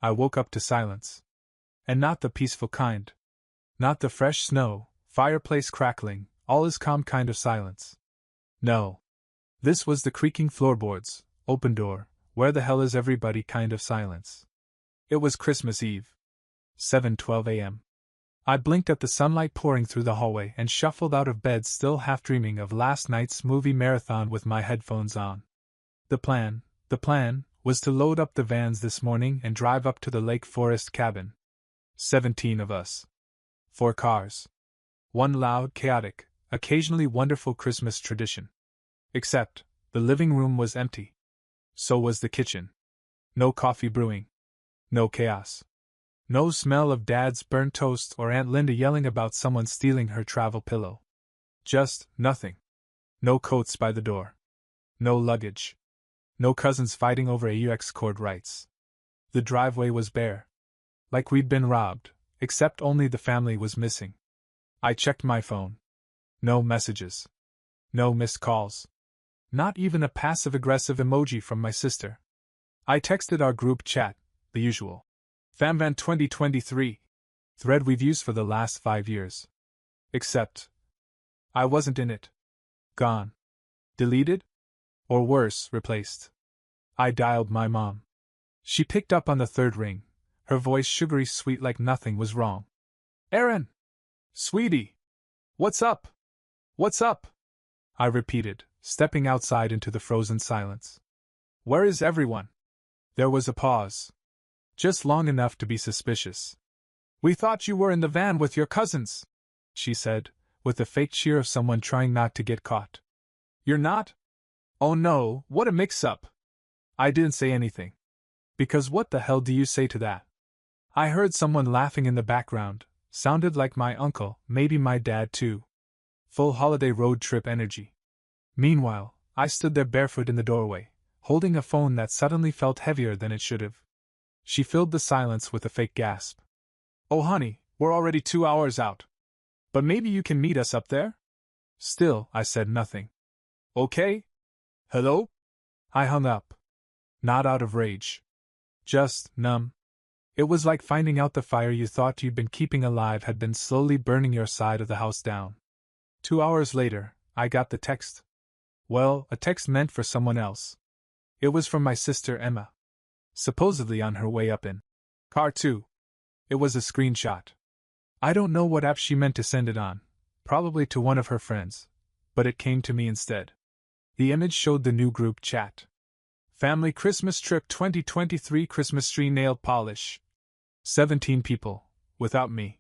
I woke up to silence. And not the peaceful kind. Not the fresh snow, fireplace crackling, all is calm kind of silence. No. This was the creaking floorboards, open door, where the hell is everybody kind of silence. It was Christmas Eve. 7:12 a.m. I blinked at the sunlight pouring through the hallway and shuffled out of bed, still half dreaming of last night's movie marathon with my headphones on. The plan was to load up the vans this morning and drive up to the Lake Forest cabin. 17 of us. 4 cars. One loud, chaotic, occasionally wonderful Christmas tradition. Except, the living room was empty. So was the kitchen. No coffee brewing. No chaos. No smell of Dad's burnt toast or Aunt Linda yelling about someone stealing her travel pillow. Just nothing. No coats by the door. No luggage. No cousins fighting over AUX cord rights. The driveway was bare. Like we'd been robbed, except only the family was missing. I checked my phone. No messages. No missed calls. Not even a passive-aggressive emoji from my sister. I texted our group chat, the usual. FamVan 2023. Thread we've used for the last 5 years. Except, I wasn't in it. Gone. Deleted? Or worse, replaced. I dialed my mom. She picked up on the third ring, her voice sugary sweet like nothing was wrong. Erin! Sweetie! What's up? What's up? I repeated, stepping outside into the frozen silence. Where is everyone? There was a pause. Just long enough to be suspicious. We thought you were in the van with your cousins, she said, with the fake cheer of someone trying not to get caught. You're not? Oh no, what a mix-up. I didn't say anything. Because what the hell do you say to that? I heard someone laughing in the background, sounded like my uncle, maybe my dad too. Full holiday road trip energy. Meanwhile, I stood there barefoot in the doorway, holding a phone that suddenly felt heavier than it should have. She filled the silence with a fake gasp. Oh honey, we're already 2 hours out. But maybe you can meet us up there? Still, I said nothing. Okay? Hello? I hung up. Not out of rage. Just numb. It was like finding out the fire you thought you'd been keeping alive had been slowly burning your side of the house down. 2 hours later, I got the text. Well, a text meant for someone else. It was from my sister Emma. Supposedly on her way up in car 2. It was a screenshot. I don't know what app she meant to send it on, probably to one of her friends, but it came to me instead. The image showed the new group chat. Family Christmas Trip 2023 Christmas Tree Nail Polish. 17 people, without me.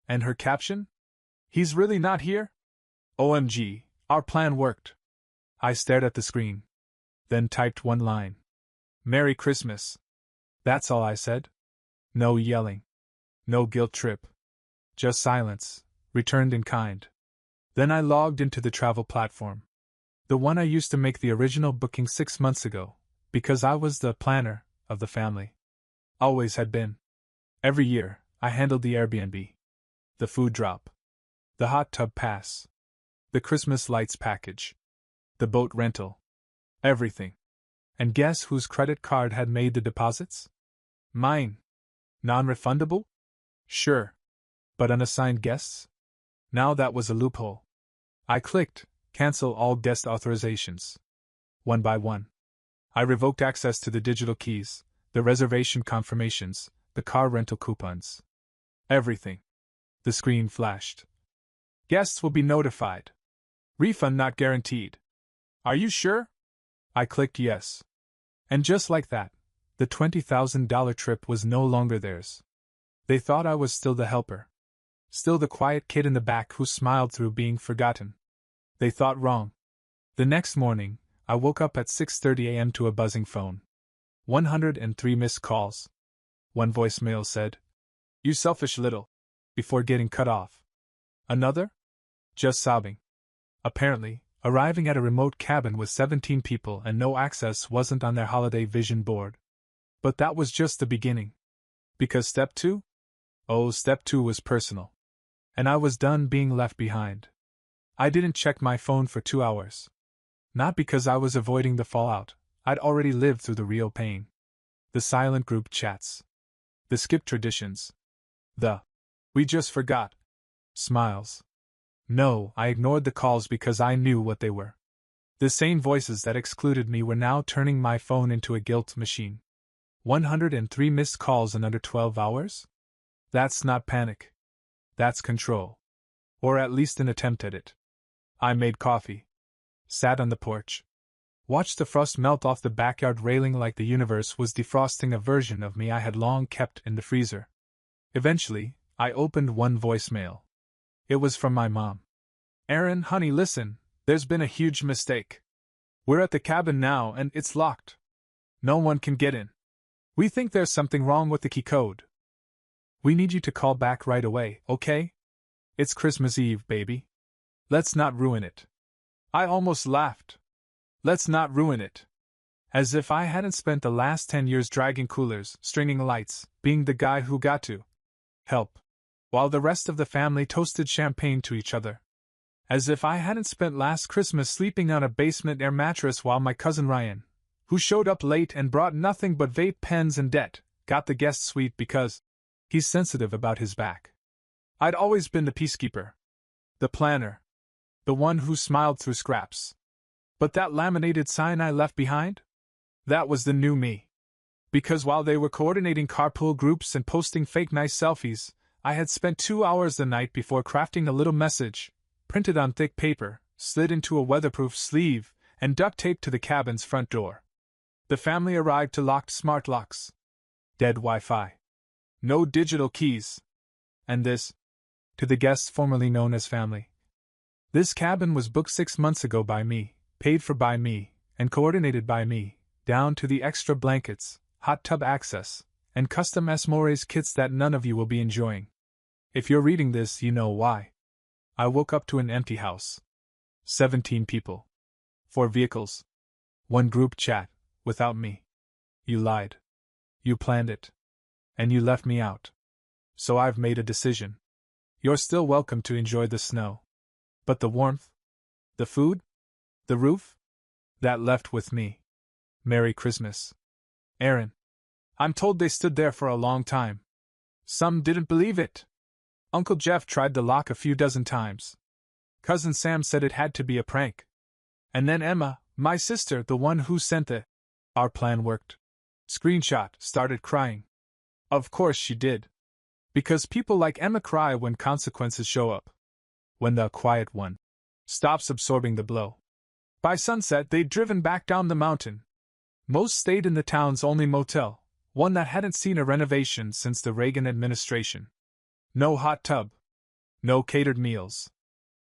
And her caption? He's really not here? OMG, our plan worked. I stared at the screen. Then typed one line. Merry Christmas. That's all I said. No yelling. No guilt trip. Just silence, returned in kind. Then I logged into the travel platform. The one I used to make the original booking 6 months ago, because I was the planner of the family. Always had been. Every year, I handled the Airbnb, the food drop, the hot tub pass, the Christmas lights package, the boat rental. Everything. And guess whose credit card had made the deposits? Mine. Non-refundable? Sure. But unassigned guests? Now that was a loophole. I clicked, cancel all guest authorizations. One by one. I revoked access to the digital keys, the reservation confirmations, the car rental coupons. Everything. The screen flashed. Guests will be notified. Refund not guaranteed. Are you sure? I clicked yes. And just like that, the $20,000 trip was no longer theirs. They thought I was still the helper. Still the quiet kid in the back who smiled through being forgotten. They thought wrong. The next morning, I woke up at 6:30 a.m. to a buzzing phone. 103 missed calls. One voicemail said, "You selfish little," before getting cut off. Another? Just sobbing. Apparently, arriving at a remote cabin with 17 people and no access wasn't on their holiday vision board. But that was just the beginning. Because step 2? Oh, step 2 was personal. And I was done being left behind. I didn't check my phone for 2 hours. Not because I was avoiding the fallout, I'd already lived through the real pain. The silent group chats. The skip traditions. The "we just forgot" smiles. No, I ignored the calls because I knew what they were. The same voices that excluded me were now turning my phone into a guilt machine. 103 missed calls in under 12 hours? That's not panic. That's control. Or at least an attempt at it. I made coffee. Sat on the porch. Watched the frost melt off the backyard railing like the universe was defrosting a version of me I had long kept in the freezer. Eventually, I opened one voicemail. It was from my mom. "Aaron, honey, listen, there's been a huge mistake. We're at the cabin now and it's locked. No one can get in. We think there's something wrong with the key code. We need you to call back right away, okay? It's Christmas Eve, baby. Let's not ruin it." I almost laughed. Let's not ruin it. As if I hadn't spent the last 10 years dragging coolers, stringing lights, being the guy who got to help, while the rest of the family toasted champagne to each other. As if I hadn't spent last Christmas sleeping on a basement air mattress while my cousin Ryan, who showed up late and brought nothing but vape pens and debt, got the guest suite because he's sensitive about his back. I'd always been the peacekeeper. The planner. The one who smiled through scraps. But that laminated sign I left behind? That was the new me. Because while they were coordinating carpool groups and posting fake nice selfies, I had spent 2 hours the night before crafting a little message, printed on thick paper, slid into a weatherproof sleeve, and duct taped to the cabin's front door. The family arrived to locked smart locks. Dead Wi-Fi. No digital keys. And this, to the guests formerly known as family. This cabin was booked 6 months ago by me, paid for by me, and coordinated by me, down to the extra blankets, hot tub access, and custom Esmores kits that none of you will be enjoying. If you're reading this, you know why. I woke up to an empty house. 17 people. 4 vehicles. 1 group chat, without me. You lied. You planned it. And you left me out. So I've made a decision. You're still welcome to enjoy the snow. But the warmth? The food? The roof? That left with me. Merry Christmas. Aaron. I'm told they stood there for a long time. Some didn't believe it. Uncle Jeff tried the lock a few dozen times. Cousin Sam said it had to be a prank. And then Emma, my sister, the one who sent our plan worked. Screenshot, started crying. Of course she did. Because people like Emma cry when consequences show up. When the quiet one stops absorbing the blow. By sunset, they'd driven back down the mountain. Most stayed in the town's only motel, one that hadn't seen a renovation since the Reagan administration. No hot tub. No catered meals.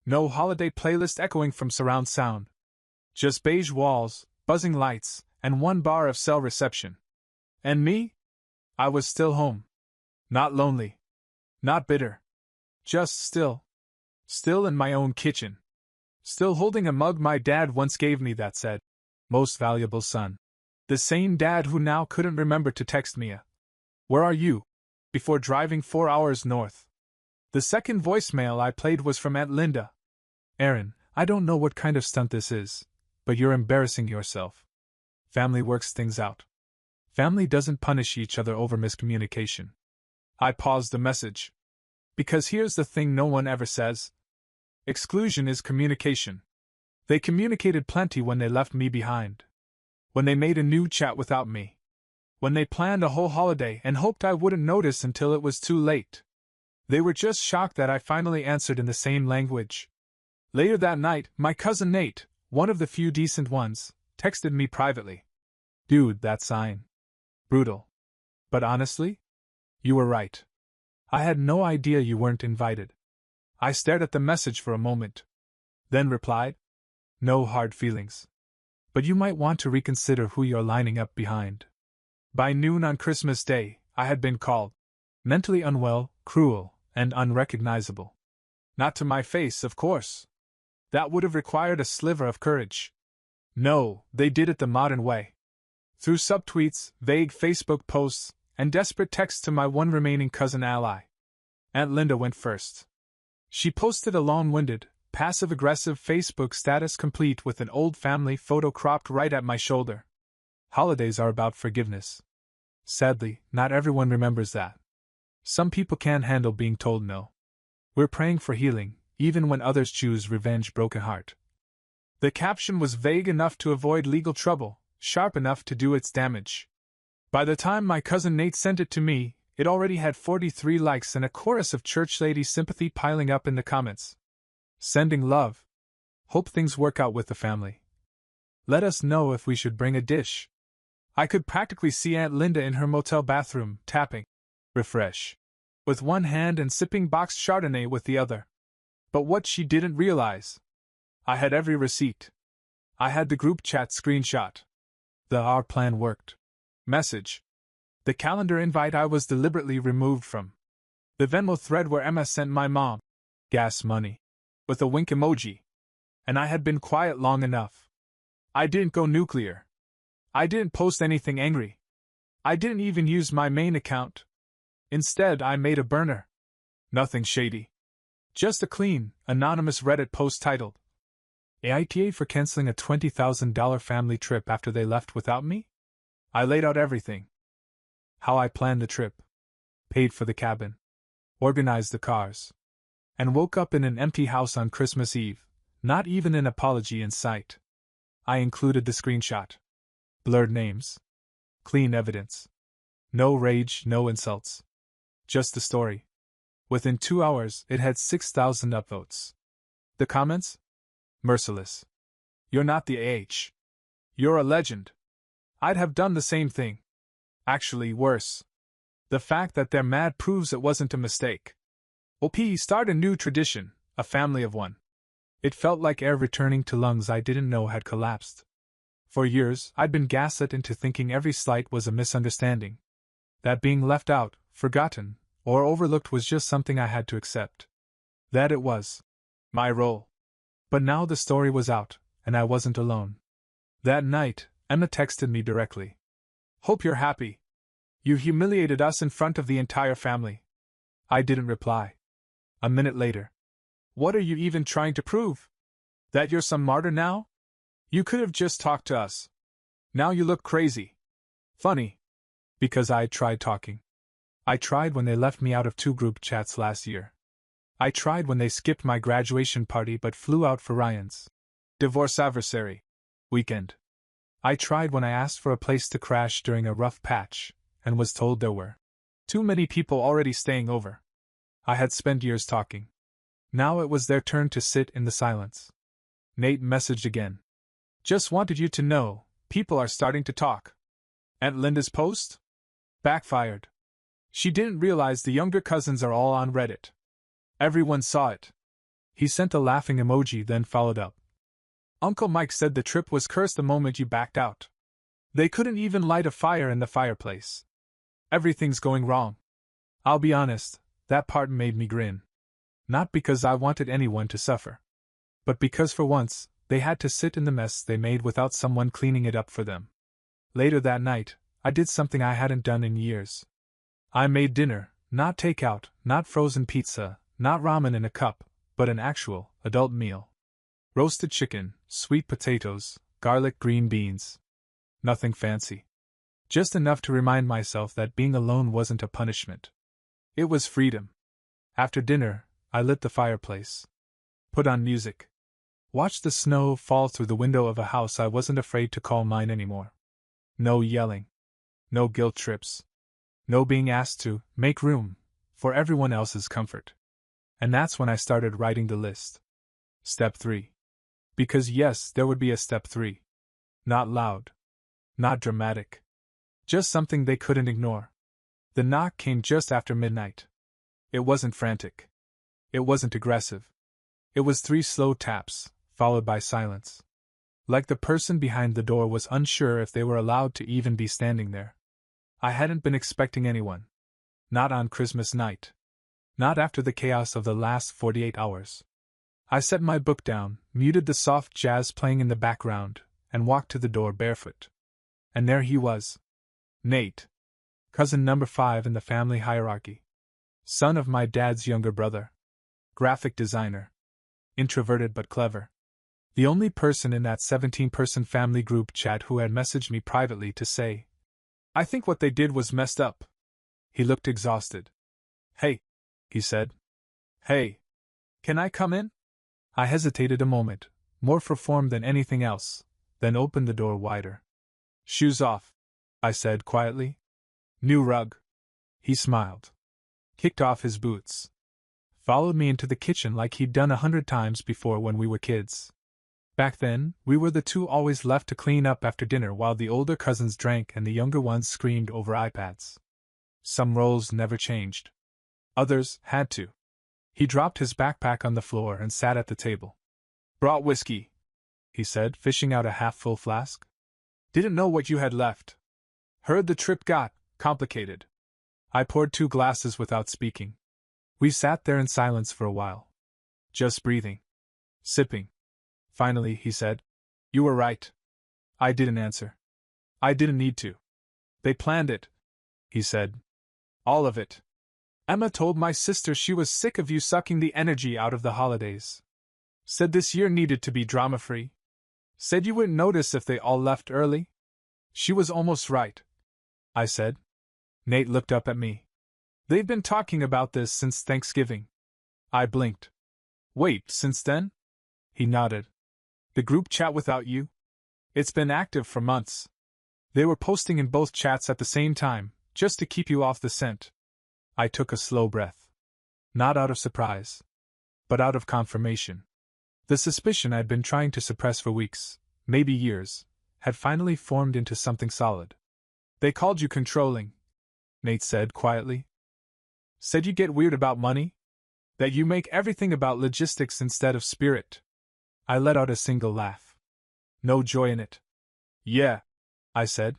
No holiday playlist echoing from surround sound. Just beige walls, buzzing lights, and 1 bar of cell reception. And me? I was still home. Not lonely. Not bitter. Just still. Still in my own kitchen. Still holding a mug my dad once gave me that said, "Most valuable son." The same dad who now couldn't remember to text me "Where are you?" before driving 4 hours north. The second voicemail I played was from Aunt Linda. "Aaron, I don't know what kind of stunt this is, but you're embarrassing yourself. Family works things out. Family doesn't punish each other over miscommunication." I paused the message. Because here's the thing no one ever says. Exclusion is communication. They communicated plenty when they left me behind. When they made a new chat without me. When they planned a whole holiday and hoped I wouldn't notice until it was too late. They were just shocked that I finally answered in the same language. Later that night, my cousin Nate, one of the few decent ones, texted me privately. "Dude, that sign. Brutal. But honestly? You were right. I had no idea you weren't invited." I stared at the message for a moment. Then replied, "No hard feelings. But you might want to reconsider who you're lining up behind." By noon on Christmas Day, I had been called mentally unwell, cruel, and unrecognizable. Not to my face, of course. That would have required a sliver of courage. No, they did it the modern way. Through subtweets, vague Facebook posts, and desperate texts to my one remaining cousin ally. Aunt Linda went first. She posted a long-winded, passive-aggressive Facebook status complete with an old family photo cropped right at my shoulder. Holidays are about forgiveness. Sadly, not everyone remembers that. Some people can't handle being told no. We're praying for healing, even when others choose revenge. Broken heart. The caption was vague enough to avoid legal trouble, sharp enough to do its damage. By the time my cousin Nate sent it to me, it already had 43 likes and a chorus of church lady sympathy piling up in the comments. Sending love. Hope things work out with the family. Let us know if we should bring a dish. I could practically see Aunt Linda in her motel bathroom, tapping refresh with one hand and sipping boxed Chardonnay with the other. But what she didn't realize, I had every receipt. I had the group chat screenshot. The "our plan worked" message. The calendar invite I was deliberately removed from. The Venmo thread where Emma sent my mom gas money with a wink emoji. And I had been quiet long enough. I didn't go nuclear. I didn't post anything angry. I didn't even use my main account. Instead, I made a burner. Nothing shady. Just a clean, anonymous Reddit post titled, "AITA for canceling a $20,000 family trip after they left without me?" I laid out everything. How I planned the trip, paid for the cabin, organized the cars, and woke up in an empty house on Christmas Eve, not even an apology in sight. I included the screenshot. Blurred names. Clean evidence. No rage, no insults. Just the story. Within 2 hours, it had 6,000 upvotes. The comments? Merciless. "You're not the AH. You're a legend." I'd have done the same thing. Actually, worse. The fact that they're mad proves it wasn't a mistake. OP, start a new tradition, a family of one. It felt like air returning to lungs I didn't know had collapsed. For years, I'd been gaslit into thinking every slight was a misunderstanding. That being left out, forgotten, or overlooked was just something I had to accept. That it was my role. But now the story was out, and I wasn't alone. That night, Emma texted me directly. "Hope you're happy. You humiliated us in front of the entire family." I didn't reply. A minute later. "What are you even trying to prove? That you're some martyr now? You could have just talked to us. Now you look crazy." Funny. Because I tried talking. I tried when they left me out of 2 group chats last year. I tried when they skipped my graduation party but flew out for Ryan's divorce anniversary weekend. I tried when I asked for a place to crash during a rough patch, and was told there were too many people already staying over. I had spent years talking. Now it was their turn to sit in the silence. Nate messaged again. "Just wanted you to know, people are starting to talk." Aunt Linda's post? Backfired. She didn't realize the younger cousins are all on Reddit. Everyone saw it. He sent a laughing emoji, then followed up. "Uncle Mike said the trip was cursed the moment you backed out. They couldn't even light a fire in the fireplace. Everything's going wrong." I'll be honest, that part made me grin. Not because I wanted anyone to suffer, but because for once, they had to sit in the mess they made without someone cleaning it up for them. Later that night, I did something I hadn't done in years. I made dinner, not takeout, not frozen pizza, not ramen in a cup, but an actual, adult meal. Roasted chicken, sweet potatoes, garlic green beans. Nothing fancy. Just enough to remind myself that being alone wasn't a punishment. It was freedom. After dinner, I lit the fireplace. Put on music. Watched the snow fall through the window of a house I wasn't afraid to call mine anymore. No yelling. No guilt trips. No being asked to make room for everyone else's comfort. And that's when I started writing the list. Step 3. Because yes, there would be a step 3. Not loud. Not dramatic. Just something they couldn't ignore. The knock came just after midnight. It wasn't frantic. It wasn't aggressive. It was 3 slow taps, followed by silence. Like the person behind the door was unsure if they were allowed to even be standing there. I hadn't been expecting anyone. Not on Christmas night. Not after the chaos of the last 48 hours. I set my book down, muted the soft jazz playing in the background, and walked to the door barefoot. And there he was. Nate. Cousin number 5 in the family hierarchy. Son of my dad's younger brother. Graphic designer. Introverted but clever. The only person in that 17-person family group chat who had messaged me privately to say, I think what they did was messed up. He looked exhausted. Hey, he said. Hey, can I come in? I hesitated a moment, more for form than anything else, then opened the door wider. Shoes off, I said quietly. New rug. He smiled. Kicked off his boots. Followed me into the kitchen like he'd done 100 times before when we were kids. Back then, we were the two always left to clean up after dinner while the older cousins drank and the younger ones screamed over iPads. Some roles never changed. Others had to. He dropped his backpack on the floor and sat at the table. Brought whiskey, he said, fishing out a half-full flask. Didn't know what you had left. Heard the trip got complicated. I poured 2 glasses without speaking. We sat there in silence for a while. Just breathing. Sipping. Finally, he said, You were right. I didn't answer. I didn't need to. They planned it, he said. All of it. Emma told my sister she was sick of you sucking the energy out of the holidays. Said this year needed to be drama-free. Said you wouldn't notice if they all left early. She was almost right, I said. Nate looked up at me. They've been talking about this since Thanksgiving. I blinked. Wait, since then? He nodded. The group chat without you? It's been active for months. They were posting in both chats at the same time, just to keep you off the scent. I took a slow breath. Not out of surprise, but out of confirmation. The suspicion I'd been trying to suppress for weeks, maybe years, had finally formed into something solid. They called you controlling, Nate said quietly. Said you get weird about money? That you make everything about logistics instead of spirit. I let out a single laugh. No joy in it. Yeah, I said.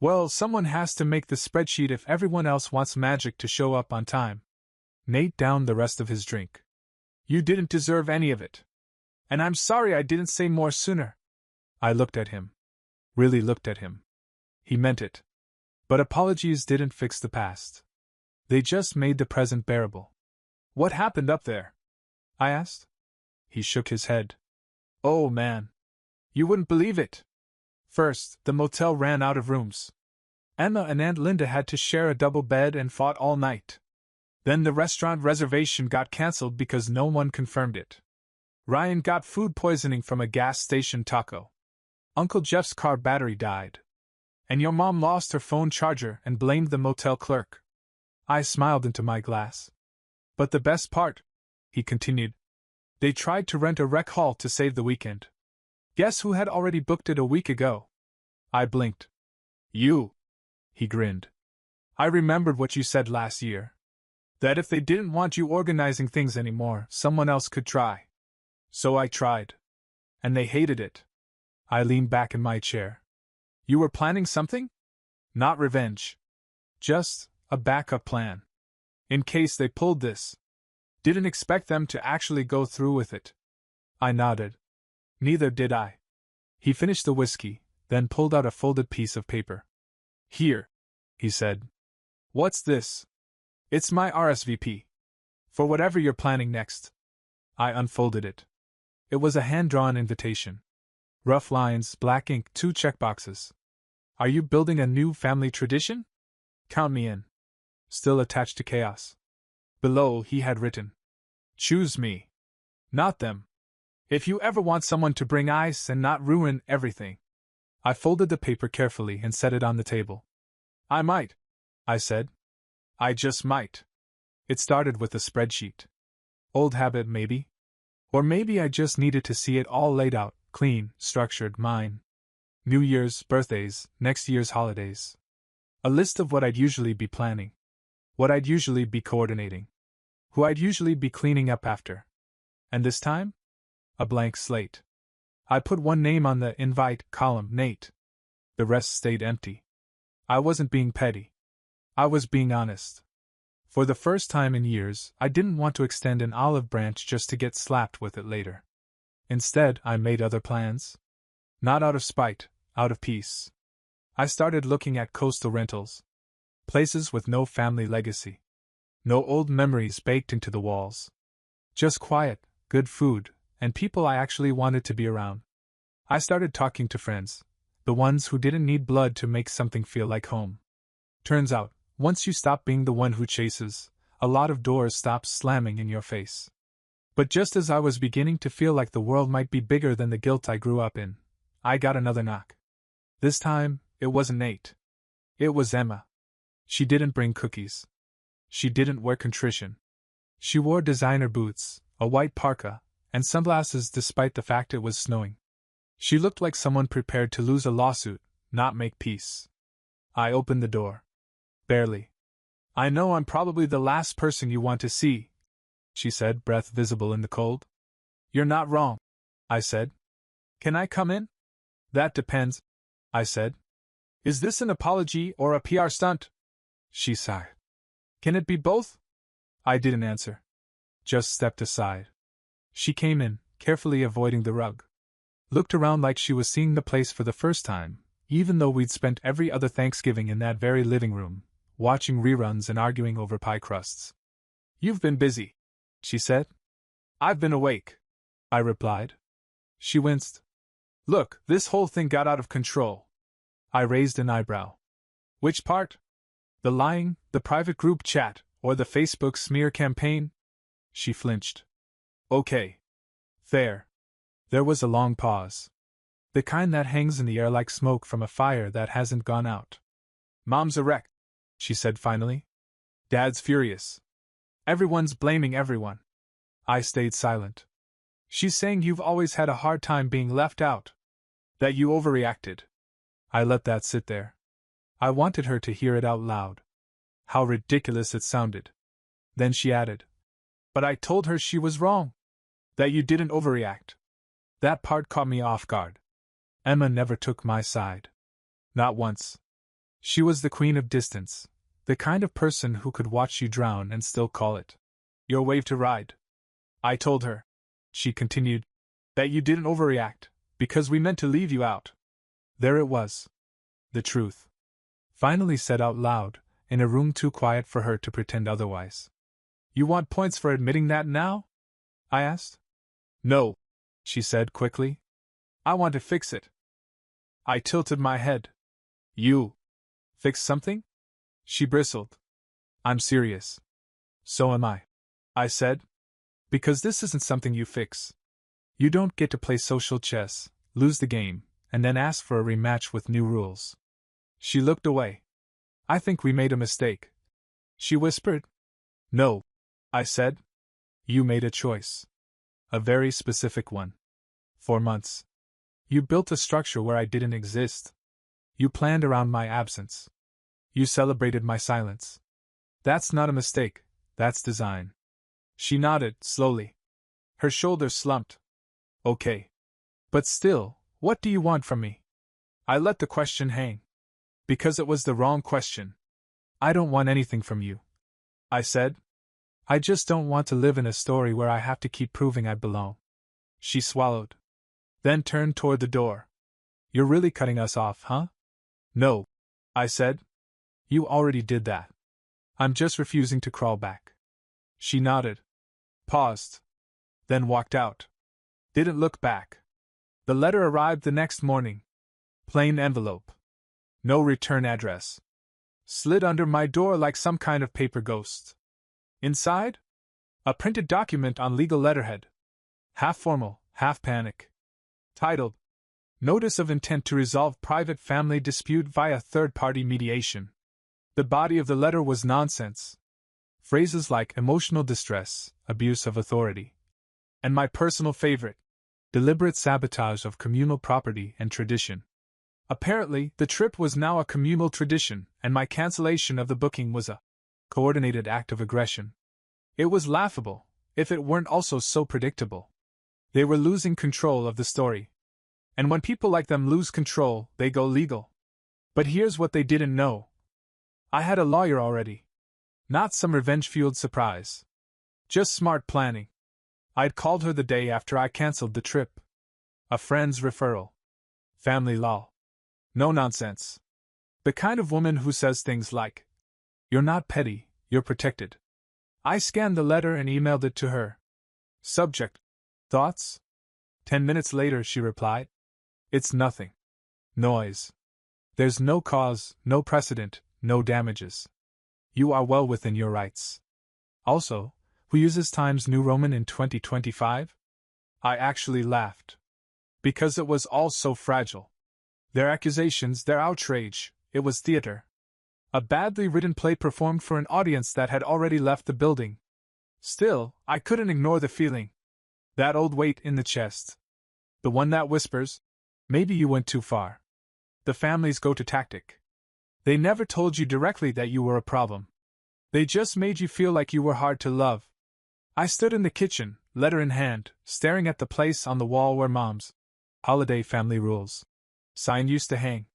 Well, someone has to make the spreadsheet if everyone else wants magic to show up on time. Nate downed the rest of his drink. You didn't deserve any of it. And I'm sorry I didn't say more sooner. I looked at him. Really looked at him. He meant it. But apologies didn't fix the past. They just made the present bearable. What happened up there? I asked. He shook his head. Oh man. You wouldn't believe it. First, the motel ran out of rooms. Emma and Aunt Linda had to share a double bed and fought all night. Then the restaurant reservation got cancelled because no one confirmed it. Ryan got food poisoning from a gas station taco. Uncle Jeff's car battery died. And your mom lost her phone charger and blamed the motel clerk. I smiled into my glass. But the best part, he continued, they tried to rent a rec hall to save the weekend. Guess who had already booked it a week ago? I blinked. You. He grinned. I remembered what you said last year. That if they didn't want you organizing things anymore, someone else could try. So I tried. And they hated it. I leaned back in my chair. You were planning something? Not revenge. Just a backup plan. In case they pulled this. Didn't expect them to actually go through with it. I nodded. Neither did I. He finished the whiskey, then pulled out a folded piece of paper. Here, he said. What's this? It's my RSVP. For whatever you're planning next. I unfolded it. It was a hand-drawn invitation. Rough lines, black ink, 2 checkboxes. Are you building a new family tradition? Count me in. Still attached to chaos. Below he had written. Choose me. Not them. If you ever want someone to bring ice and not ruin everything. I folded the paper carefully and set it on the table. I might, I said. I just might. It started with a spreadsheet. Old habit, maybe? Or maybe I just needed to see it all laid out, clean, structured, mine. New Year's, birthdays, next year's holidays. A list of what I'd usually be planning. What I'd usually be coordinating. Who I'd usually be cleaning up after. And this time? A blank slate. I put one name on the invite column, Nate. The rest stayed empty. I wasn't being petty. I was being honest. For the first time in years, I didn't want to extend an olive branch just to get slapped with it later. Instead, I made other plans. Not out of spite, out of peace. I started looking at coastal rentals. Places with no family legacy. No old memories baked into the walls. Just quiet, good food, and people I actually wanted to be around. I started talking to friends, The ones who didn't need blood to make something feel like home. Turns out, once you stop being the one who chases, a lot of doors stop slamming in your face. But just as I was beginning to feel like the world might be bigger than the guilt I grew up in, I got another knock. This time, it wasn't Nate. It was Emma. She didn't bring cookies. She didn't wear contrition. She wore designer boots, a white parka, and sunglasses despite the fact it was snowing. She looked like someone prepared to lose a lawsuit, not make peace. I opened the door. Barely. "I know I'm probably the last person you want to see," she said, breath visible in the cold. "You're not wrong," I said. "Can I come in?" "That depends," I said. "Is this an apology or a PR stunt?" She sighed. "Can it be both?" I didn't answer. Just stepped aside. She came in, carefully avoiding the rug. Looked around like she was seeing the place for the first time, even though we'd spent every other Thanksgiving in that very living room, watching reruns and arguing over pie crusts. "You've been busy," she said. "I've been awake," I replied. She winced. "Look, this whole thing got out of control." I raised an eyebrow. "Which part? The lying, the private group chat, or the Facebook smear campaign?" She flinched. "Okay. Fair." There was a long pause. The kind that hangs in the air like smoke from a fire that hasn't gone out. "Mom's a wreck," she said finally. "Dad's furious. Everyone's blaming everyone." I stayed silent. "She's saying you've always had a hard time being left out. That you overreacted." I let that sit there. I wanted her to hear it out loud. How ridiculous it sounded. Then she added, "But I told her she was wrong. That you didn't overreact." That part caught me off guard. Emma never took my side. Not once. She was the queen of distance, the kind of person who could watch you drown and still call it your wave to ride. "I told her," she continued, "that you didn't overreact, because we meant to leave you out." There it was. The truth. Finally said out loud, in a room too quiet for her to pretend otherwise. "You want points for admitting that now?" I asked. "No," she said quickly. "I want to fix it." I tilted my head. "You fix something?" She bristled. "I'm serious." "So am I said. "Because this isn't something you fix. You don't get to play social chess, lose the game, and then ask for a rematch with new rules." She looked away. "I think we made a mistake," she whispered. "No," I said. "You made a choice. A very specific one. For months. You built a structure where I didn't exist. You planned around my absence. You celebrated my silence. That's not a mistake, that's design." She nodded, slowly. Her shoulders slumped. "Okay. But still, what do you want from me?" I let the question hang. Because it was the wrong question. "I don't want anything from you," I said. "I just don't want to live in a story where I have to keep proving I belong." She swallowed. Then turned toward the door. "You're really cutting us off, huh?" "No," I said. "You already did that. I'm just refusing to crawl back." She nodded. Paused. Then walked out. Didn't look back. The letter arrived the next morning. Plain envelope. No return address. Slid under my door like some kind of paper ghost. Inside? A printed document on legal letterhead. Half formal, half panic. Titled, "Notice of Intent to Resolve Private Family Dispute via Third-Party Mediation." The body of the letter was nonsense. Phrases like emotional distress, abuse of authority. And my personal favorite, deliberate sabotage of communal property and tradition. Apparently, the trip was now a communal tradition, and my cancellation of the booking was a coordinated act of aggression. It was laughable, if it weren't also so predictable. They were losing control of the story. And when people like them lose control, they go legal. But here's what they didn't know. I had a lawyer already. Not some revenge-fueled surprise. Just smart planning. I'd called her the day after I cancelled the trip. A friend's referral. Family law. No nonsense. The kind of woman who says things like, "You're not petty, you're protected." I scanned the letter and emailed it to her. Subject, "Thoughts?" 10 minutes later she replied, "It's nothing. Noise. There's no cause, no precedent, no damages. You are well within your rights. Also, who uses Times New Roman in 2025? I actually laughed. Because it was all so fragile. Their accusations, their outrage, it was theater. A badly written play performed for an audience that had already left the building. Still, I couldn't ignore the feeling. That old weight in the chest. The one that whispers, maybe you went too far. The family's go-to tactic. They never told you directly that you were a problem. They just made you feel like you were hard to love. I stood in the kitchen, letter in hand, staring at the place on the wall where Mom's holiday family rules sign used to hang.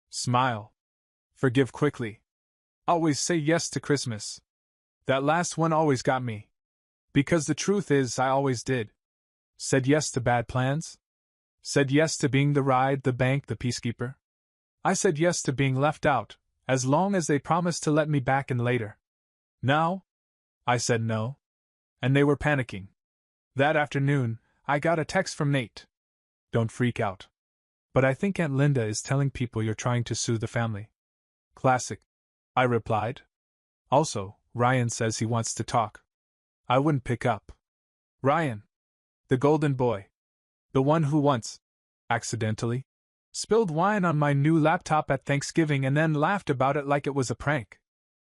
Smile. Forgive quickly. Always say yes to Christmas. That last one always got me. Because the truth is, I always did. Said yes to bad plans. Said yes to being the ride, the bank, the peacekeeper. I said yes to being left out, as long as they promised to let me back in later. Now? I said no. And they were panicking. That afternoon, I got a text from Nate. Don't freak out. But I think Aunt Linda is telling people you're trying to sue the family. Classic. I replied. Also, Ryan says he wants to talk. I wouldn't pick up. Ryan. The golden boy. The one who once, accidentally, spilled wine on my new laptop at Thanksgiving and then laughed about it like it was a prank.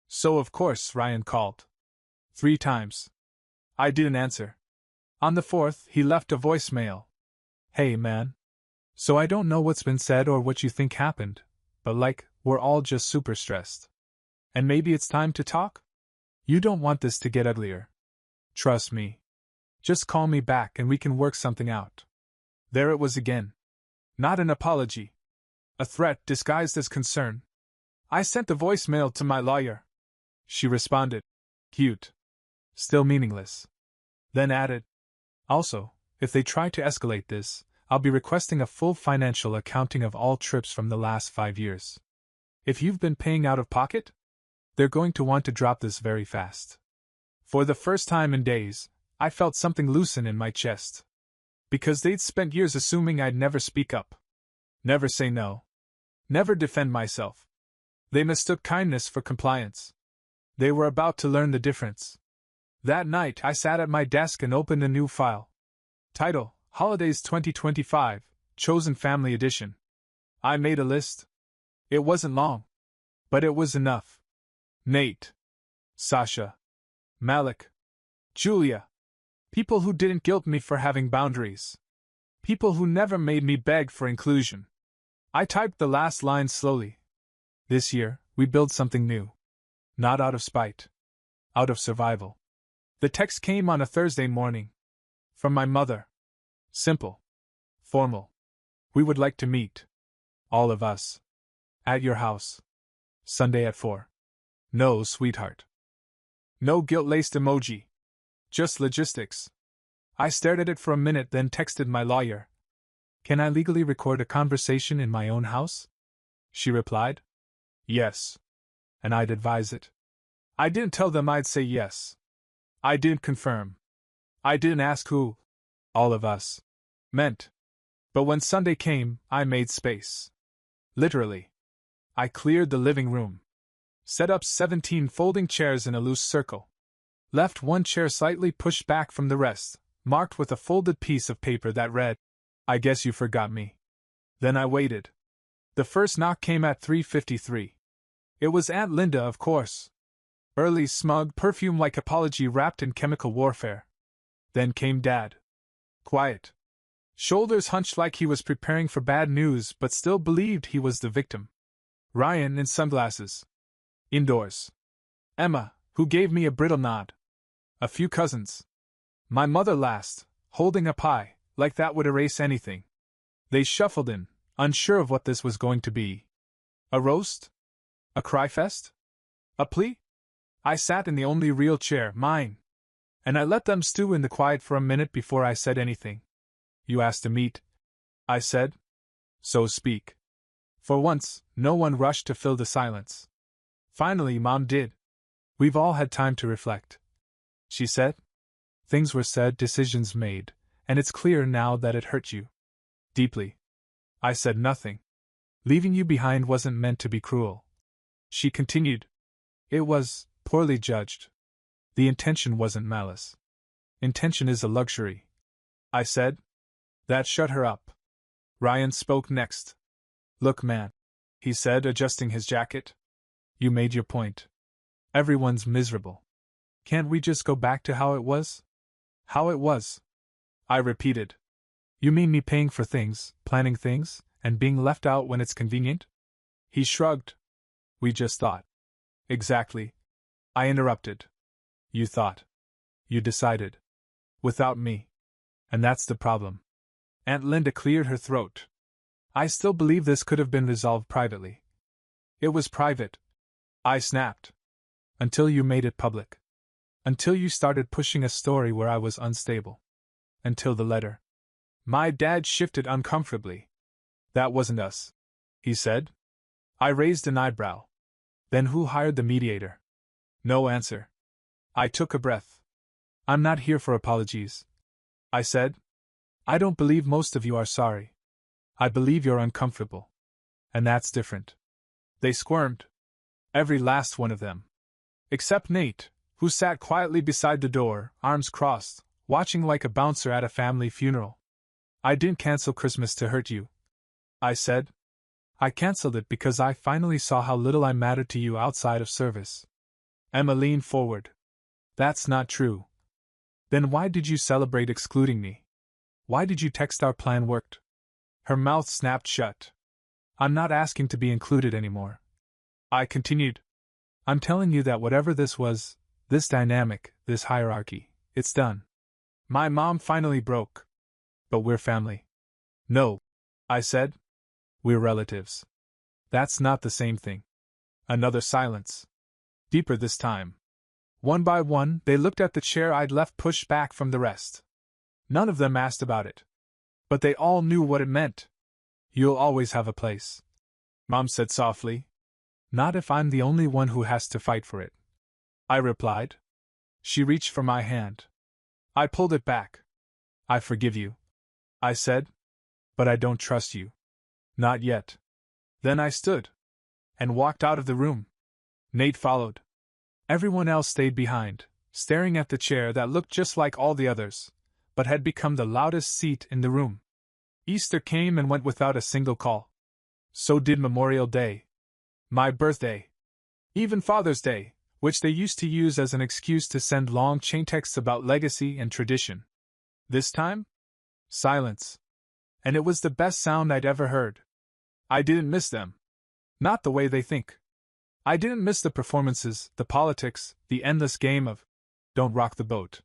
So of course Ryan called. 3 times. I didn't answer. On the 4th, he left a voicemail. Hey man. So I don't know what's been said or what you think happened, but we're all just super stressed. And maybe it's time to talk? You don't want this to get uglier. Trust me. Just call me back and we can work something out. There it was again. Not an apology. A threat disguised as concern. I sent the voicemail to my lawyer. She responded. Cute. Still meaningless. Then added. Also, if they try to escalate this, I'll be requesting a full financial accounting of all trips from the last 5 years. If you've been paying out of pocket, they're going to want to drop this very fast. For the first time in days, I felt something loosen in my chest. Because they'd spent years assuming I'd never speak up. Never say no. Never defend myself. They mistook kindness for compliance. They were about to learn the difference. That night I sat at my desk and opened a new file. Title, Holidays 2025, Chosen Family Edition. I made a list. It wasn't long. But it was enough. Nate. Sasha. Malik. Julia. People who didn't guilt me for having boundaries. People who never made me beg for inclusion. I typed the last line slowly. This year, we build something new. Not out of spite. Out of survival. The text came on a Thursday morning. From my mother. Simple. Formal. We would like to meet. All of us. At your house. Sunday at 4. No, sweetheart. No guilt-laced emoji. Just logistics. I stared at it for a minute, then texted my lawyer. Can I legally record a conversation in my own house? She replied. Yes. And I'd advise it. I didn't tell them I'd say yes. I didn't confirm. I didn't ask who, all of us, meant. But when Sunday came, I made space. Literally. I cleared the living room. Set up 17 folding chairs in a loose circle. Left one chair slightly pushed back from the rest, marked with a folded piece of paper that read, I guess you forgot me. Then I waited. The first knock came at 3:53. It was Aunt Linda, of course. Early, smug, perfume-like apology wrapped in chemical warfare. Then came Dad. Quiet. Shoulders hunched like he was preparing for bad news but still believed he was the victim. Ryan in sunglasses. Indoors. Emma, who gave me a brittle nod. A few cousins. My mother last, holding a pie, like that would erase anything. They shuffled in, unsure of what this was going to be. A roast? A cry fest? A plea? I sat in the only real chair, mine. And I let them stew in the quiet for a minute before I said anything. You asked to meet, I said. So speak. For once, no one rushed to fill the silence. Finally, Mom did. We've all had time to reflect. She said. Things were said, decisions made, and it's clear now that it hurt you. Deeply. I said nothing. Leaving you behind wasn't meant to be cruel. She continued. It was poorly judged. The intention wasn't malice. Intention is a luxury, I said. That shut her up. Ryan spoke next. Look, man, he said, adjusting his jacket. You made your point. Everyone's miserable. Can't we just go back to how it was? How it was? I repeated. You mean me paying for things, planning things, and being left out when it's convenient? He shrugged. We just thought. Exactly. I interrupted. You thought. You decided. Without me. And that's the problem. Aunt Linda cleared her throat. I still believe this could have been resolved privately. It was private, I snapped. Until you made it public. Until you started pushing a story where I was unstable. Until the letter. My dad shifted uncomfortably. That wasn't us, he said. I raised an eyebrow. Then who hired the mediator? No answer. I took a breath. I'm not here for apologies, I said. I don't believe most of you are sorry. I believe you're uncomfortable. And that's different. They squirmed. Every last one of them. Except Nate, who sat quietly beside the door, arms crossed, watching like a bouncer at a family funeral. I didn't cancel Christmas to hurt you, I said. I canceled it because I finally saw how little I mattered to you outside of service. Emma leaned forward. That's not true. Then why did you celebrate excluding me? Why did you text our plan worked? Her mouth snapped shut. I'm not asking to be included anymore. I continued. I'm telling you that whatever this was, this dynamic, this hierarchy, it's done. My mom finally broke. But we're family. No, I said. We're relatives. That's not the same thing. Another silence. Deeper this time. One by one, they looked at the chair I'd left pushed back from the rest. None of them asked about it. But they all knew what it meant. You'll always have a place, Mom said softly. Not if I'm the only one who has to fight for it, I replied. She reached for my hand. I pulled it back. I forgive you, I said. But I don't trust you. Not yet. Then I stood and walked out of the room. Nate followed. Everyone else stayed behind, staring at the chair that looked just like all the others, but had become the loudest seat in the room. Easter came and went without a single call. So did Memorial Day. My birthday. Even Father's Day, which they used to use as an excuse to send long chain texts about legacy and tradition. This time? Silence. And it was the best sound I'd ever heard. I didn't miss them. Not the way they think. I didn't miss the performances, the politics, the endless game of don't rock the boat.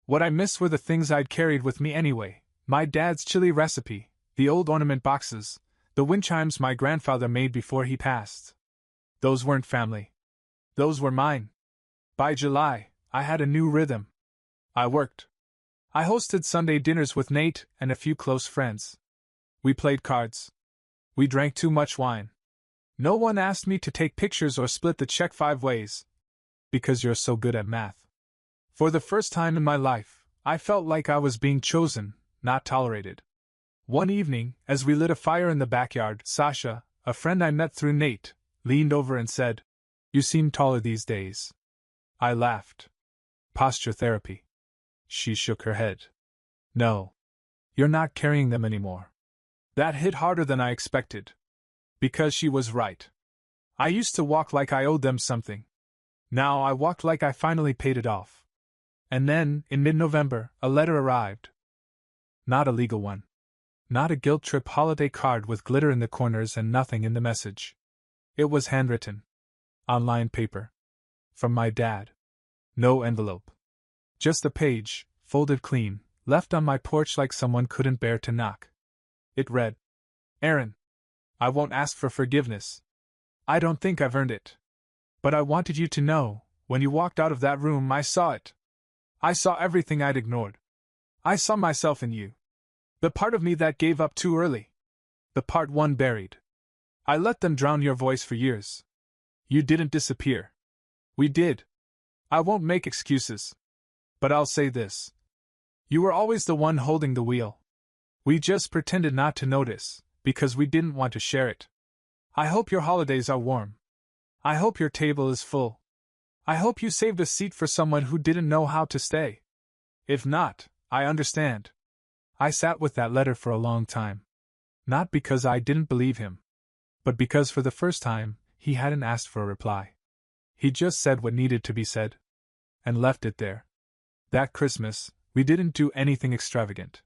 What I missed were the things I'd carried with me anyway. My dad's chili recipe, the old ornament boxes, the wind chimes my grandfather made before he passed. Those weren't family. Those were mine. By July, I had a new rhythm. I worked. I hosted Sunday dinners with Nate and a few close friends. We played cards. We drank too much wine. No one asked me to take pictures or split the check 5 ways. Because you're so good at math. For the first time in my life, I felt like I was being chosen, not tolerated. One evening, as we lit a fire in the backyard, Sasha, a friend I met through Nate, leaned over and said, "You seem taller these days." I laughed. Posture therapy. She shook her head. No. You're not carrying them anymore. That hit harder than I expected. Because she was right. I used to walk like I owed them something. Now I walked like I finally paid it off. And then, in mid-November, a letter arrived. Not a legal one. Not a guilt trip holiday card with glitter in the corners and nothing in the message. It was handwritten. On lined paper. From my dad. No envelope. Just a page, folded clean, left on my porch like someone couldn't bear to knock. It read, Aaron, I won't ask for forgiveness. I don't think I've earned it. But I wanted you to know, when you walked out of that room I saw it. I saw everything I'd ignored. I saw myself in you. The part of me that gave up too early. The part one buried. I let them drown your voice for years. You didn't disappear. We did. I won't make excuses. But I'll say this. You were always the one holding the wheel. We just pretended not to notice, because we didn't want to share it. I hope your holidays are warm. I hope your table is full. I hope you saved a seat for someone who didn't know how to stay. If not, I understand. I sat with that letter for a long time. Not because I didn't believe him, but because for the first time, he hadn't asked for a reply. He just said what needed to be said, and left it there. That Christmas, we didn't do anything extravagant.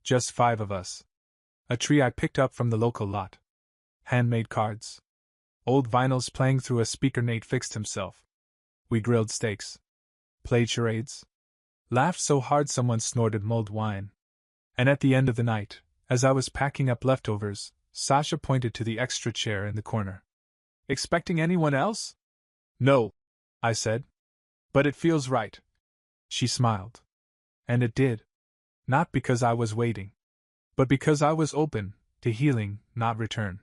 Just 5 of us. A tree I picked up from the local lot. Handmade cards. Old vinyls playing through a speaker Nate fixed himself. We grilled steaks. Played charades. Laughed so hard someone snorted mulled wine. And at the end of the night, as I was packing up leftovers, Sasha pointed to the extra chair in the corner. Expecting anyone else? No, I said. But it feels right. She smiled. And it did. Not because I was waiting, but because I was open to healing, not return.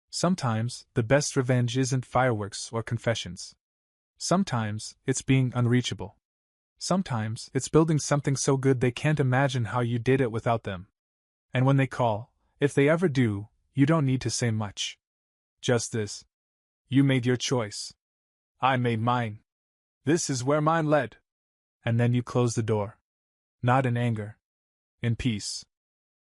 Sometimes, the best revenge isn't fireworks or confessions. Sometimes, it's being unreachable. Sometimes, it's building something so good they can't imagine how you did it without them. And when they call, if they ever do, you don't need to say much. Just this. You made your choice. I made mine. This is where mine led. And then you close the door. Not in anger. In peace.